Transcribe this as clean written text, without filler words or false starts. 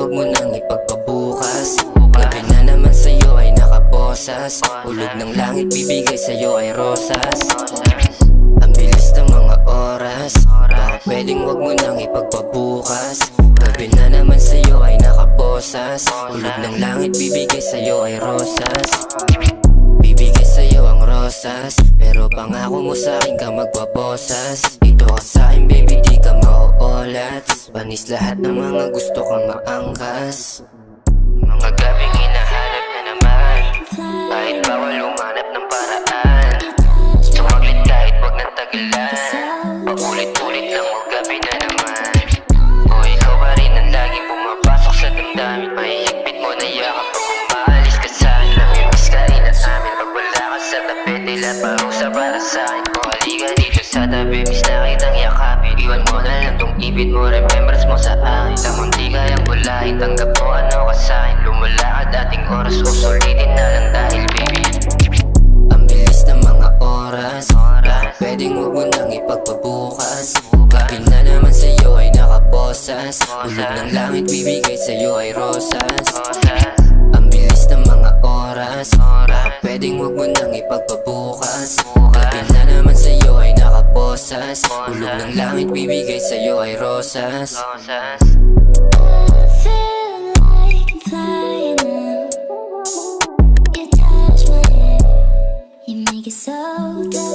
wag mo nang ipagpabukas. Gabi na naman sa'yo ay nakaposas. Ulog ng langit bibigay sa'yo ay rosas. Ang bilis ng mga oras, baka pwedeng wag mo nang ipagpabukas. Gabi na naman sa'yo ay nakaposas. Ulog ng langit bibigay sa'yo ay rosas. Bibigay sa'yo ang rosas, pero pangako mo sa'kin ka magpaposas. Dito ka sa'kin baby di ka mauulats. Panis lahat ng mga gusto kang maangkas. Mga gabing hinahanap na naman, kahit bawal umanap ng paraan. Sumaglit kahit wag nang tagilan, paulit-ulit lang o gabi na naman. O ikaw pa rin ang laging pumapasok sa damdamin. Mahihigpit mo na yakap pag umaalis ka sa'kin. Namimiss ka rin at amin pag wala ka sa tabi. Tila parusa para sa'kin. O halika dito sa tabi, miss na kitang yakapin. Iwan mo na lang tong ibig mo, remembrance mo sa akin. Lamang di kayang bulahin, tanggap mo ano ka sa'kin. Lumalakad ating oras o sulitin na lang dahil baby. Ang bilis ng mga oras, baka pwedeng wag mo nang ipagpabukas. Gabi na naman sa'yo ay nakaposas. Ulog ng langit bibigay sa'yo ay rosas. Ang bilis ng mga oras, baka pwedeng wag mo nang ipagpabukas. Gabi na naman sa'yo ay nakaposas. Ulog ng langit bibigay sa'yo ay rosas. You make it so good.